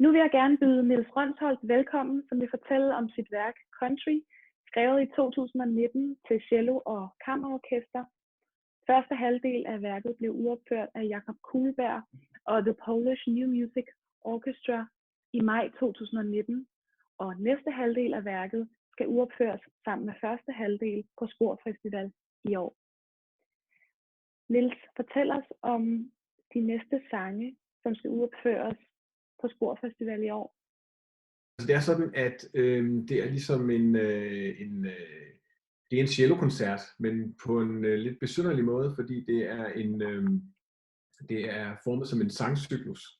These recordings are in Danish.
Nu vil jeg gerne byde Niels Rønsholt velkommen, som vil fortælle om sit værk Country, skrevet i 2019 til cello og kammerorkester. Første halvdel af værket blev uopført af Jakob Kuhlberg og The Polish New Music Orchestra i maj 2019, og næste halvdel af værket skal uopføres sammen med første halvdel på Spor Festival i år. Niels, fortæl os om de næste sange, som skal uopføres på Spor Festival i år. Altså, det er sådan, at det er ligesom det er en cellokoncert, men på en lidt besynderlig måde, fordi det er formet som en sangcyklus.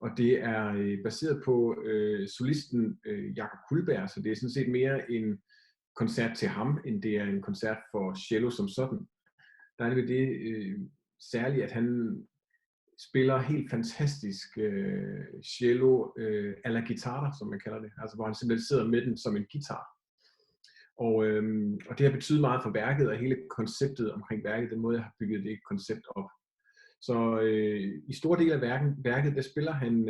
Og det er baseret på solisten Jakob Kuhlberg, så det er sådan set mere en koncert til ham, end det er en koncert for cello som sådan. Der er det særligt, at han spiller helt fantastisk cello à la guitarra, som man kalder det, altså hvor han simpelthen sidder med den som en guitar. Og det har betydet meget for værket og hele konceptet omkring værket, den måde jeg har bygget det koncept op. Så i store del af værket, der spiller han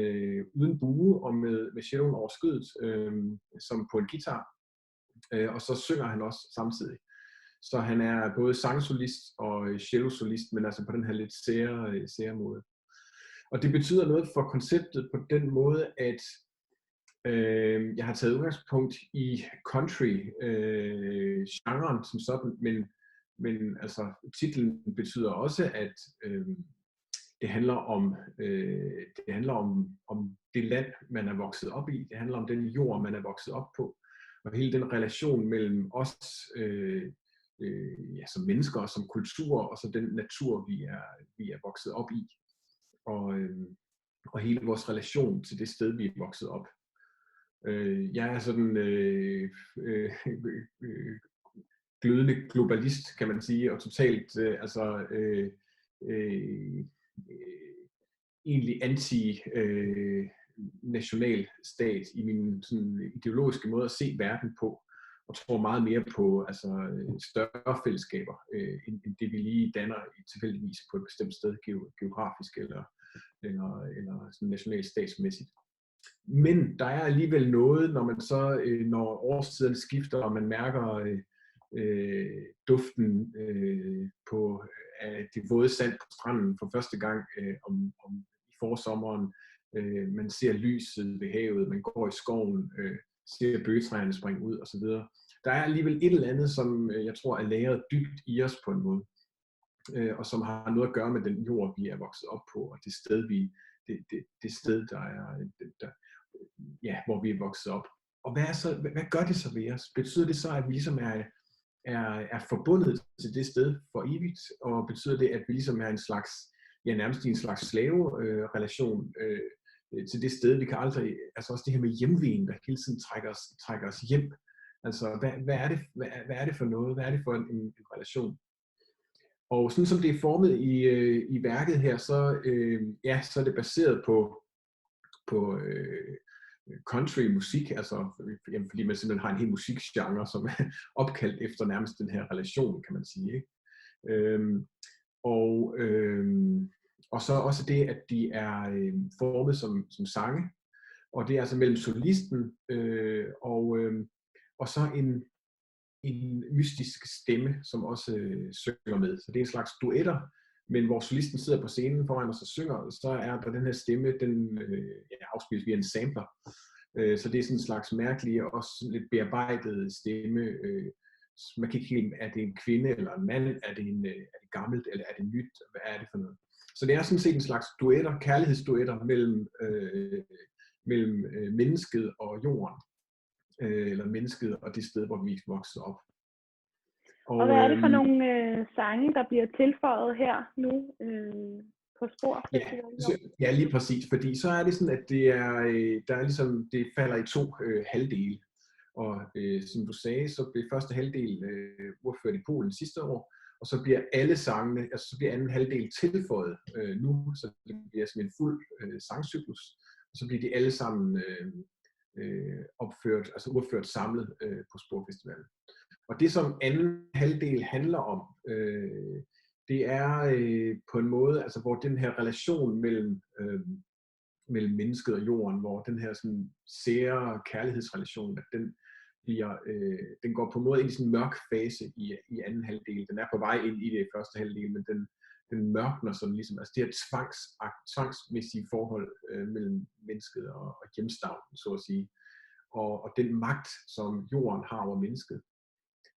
uden bue og med celloen over skødet, som på en guitar, og så synger han også samtidig. Så han er både sangsolist og cellosolist, men altså på den her lidt sære måde. Og det betyder noget for konceptet på den måde, at jeg har taget udgangspunkt i country-genren som sådan, men altså titlen betyder også, at det handler om det land, man er vokset op i. Det handler om den jord, man er vokset op på. Og hele den relation mellem os som mennesker og som kultur, og så den natur, vi er vokset op i. Og hele vores relation til det sted, vi er vokset op. Jeg er sådan glødende globalist, kan man sige, og totalt egentlig anti-nationalstat i min sådan ideologiske måde at se verden på, og tror meget mere på større fællesskaber, end det vi lige danner tilfældigvis på et bestemt sted geografisk eller sådan nationalstatsmæssigt. Men der er alligevel noget, når man så, når årstiderne skifter, og man mærker duften af det våde sand på stranden for første gang i forsommeren. Man ser lyset ved havet, man går i skoven, ser bøgetræerne springe ud osv. Der er alligevel et eller andet, som jeg tror er lagret dybt i os på en måde, og som har noget at gøre med den jord, vi er vokset op på, og det sted, det sted hvor vi er vokset op. Og hvad gør det så ved os? Betyder det så, at vi ligesom er forbundet til det sted for evigt, og betyder det, at vi ligesom er nærmest en slags slave-relation til det sted, vi kan aldrig, altså også det her med hjemven, der hele tiden trækker os hjem. Altså, hvad er det for noget? Hvad er det for en relation? Og sådan som det er formet i værket her, så er det baseret på country musik, altså fordi man simpelthen har en hel musikgenre, som er opkaldt efter nærmest den her relation, kan man sige, ikke? Og så også det, at de er formet som sange, og det er altså mellem solisten og så en mystisk stemme, som også synger med. Så det er en slags duetter, men hvor solisten sidder på scenen foran os og synger, så er der den her stemme, den afspilles via en sampler. Så det er sådan en slags mærkelig og også lidt bearbejdet stemme. Man kan ikke helt, er det en kvinde eller en mand, er det gammelt, eller er det nyt, hvad er det for noget? Så det er sådan set en slags duetter, kærlighedsduetter mellem mennesket og jorden. Eller mennesket og det sted, hvor vi er vokset op. Og hvad er det for nogle sange, der bliver tilføjet her nu på Spor? Ja, lige præcis, fordi så er det sådan, at det falder i to halvdele. Og som du sagde, så blev første halvdel udført i Polen sidste år, og så bliver alle sangene, altså så bliver anden halvdel tilføjet nu, så det bliver sådan en fuld sangcyklus, og så bliver de alle sammen udført samlet på Spor Festival. Og det som anden halvdel handler om, det er på en måde, altså hvor den her relation mellem mellem mennesket og jorden, hvor den her sådan sære kærlighedsrelation, at den går på en måde ind i sådan en mørk fase i anden halvdel. Den er på vej ind i det første halvdel, men den mørkner sådan ligesom, altså det her tvangsmæssige forhold mellem mennesket og hjemstavnen, så at sige, og den magt, som jorden har over mennesket.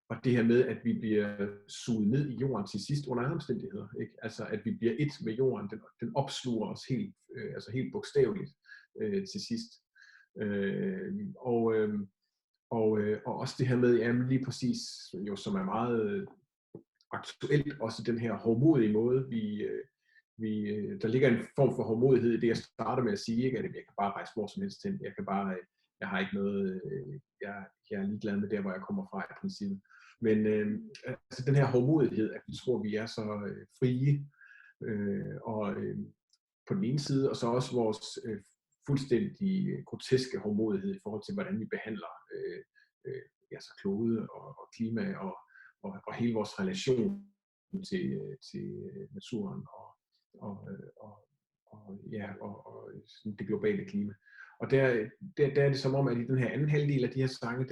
Og det her med, at vi bliver suget ned i jorden til sidst under andre omstændigheder, ikke? Altså at vi bliver et med jorden, den opsluger os helt bogstaveligt til sidst. Og også det her med, jamen lige præcis, jo, som er meget aktuelt, også den her hårdmodige måde, der ligger en form for hårdmodighed i det, jeg starter med at sige, ikke? At jeg kan bare rejse hvor som helst hen, jeg har ikke noget, jeg er ligeglad med der, hvor jeg kommer fra i princippet. Men altså den her hårdmodighed, at vi tror, vi er så frie, på den ene side, og så også vores fuldstændig groteske hårdmodighed i forhold til, hvordan vi behandler så klode og klima og hele vores relation til naturen og det globale klima. Og der er det som om, at i den her anden halvdel af de her sange,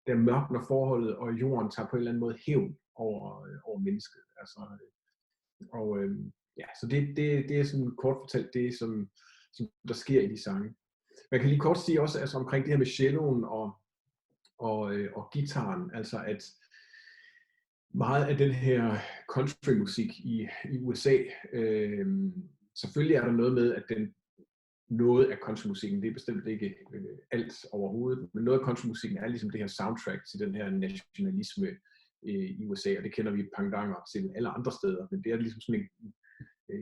der mørkner forholdet, og jorden tager på en eller anden måde hævn over mennesket. Altså, så det er sådan kort fortalt det, som der sker i de sange. Man kan lige kort sige også altså, omkring det her med celloen og gitaren, altså at meget af den her countrymusik i USA, selvfølgelig er der noget med, at noget af countrymusikken, det er bestemt ikke alt overhovedet, men noget af countrymusikken er ligesom det her soundtrack til den her nationalisme i USA, og det kender vi pendanger til alle andre steder, men det er ligesom sådan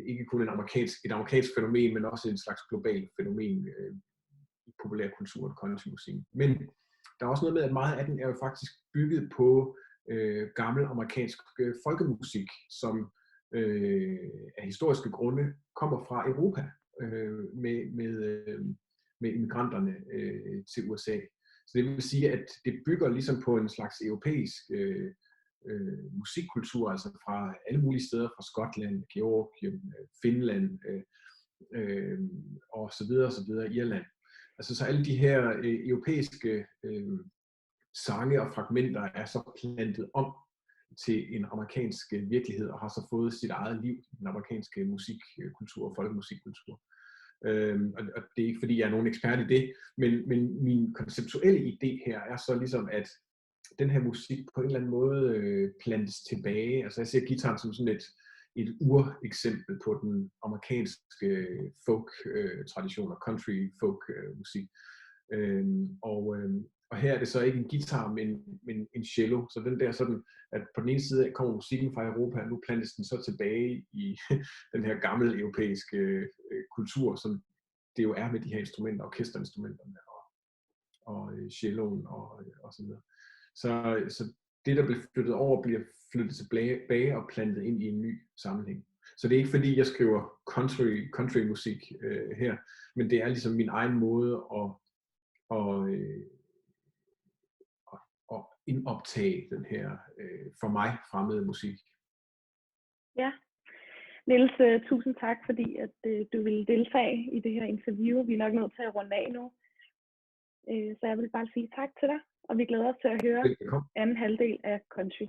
ikke kun et amerikansk fænomen, men også en slags globalt fænomen i populærkulturen og countrymusikken. Men der er også noget med, at meget af den er jo faktisk bygget på gammel amerikansk folkemusik, som af historiske grunde kommer fra Europa med immigranterne til USA. Så det vil sige, at det bygger ligesom på en slags europæisk musikkultur, altså fra alle mulige steder, fra Skotland, Georgien, Finland og så videre, Irland. Altså så alle de her europæiske sange og fragmenter er så plantet om til en amerikansk virkelighed og har så fået sit eget liv i den amerikanske musikkultur og folkemusikkultur. Og det er ikke fordi jeg er nogen ekspert i det, men min konceptuelle idé her er så ligesom, at den her musik på en eller anden måde plantes tilbage. Altså jeg ser guitaren som sådan et ureksempel på den amerikanske folk-tradition og country folk-musik. Og her er det så ikke en guitar, men en cello. Så den der sådan, at på den ene side kommer musikken fra Europa, og nu plantes den så tilbage i den her gamle europæiske kultur, som det jo er med de her instrumenter, orkesterinstrumenterne og celloen og så videre. Så det, der bliver flyttet over, bliver flyttet tilbage og plantet ind i en ny sammenhæng. Så det er ikke fordi, jeg skriver country musik her, men det er ligesom min egen måde at indoptage den her for mig fremmede musik. Ja, Niels, tusind tak, fordi at du ville deltage i det her interview. Vi er nok nødt til at runde af nu. Så jeg vil bare sige tak til dig, og vi glæder os til at høre anden halvdel af Country.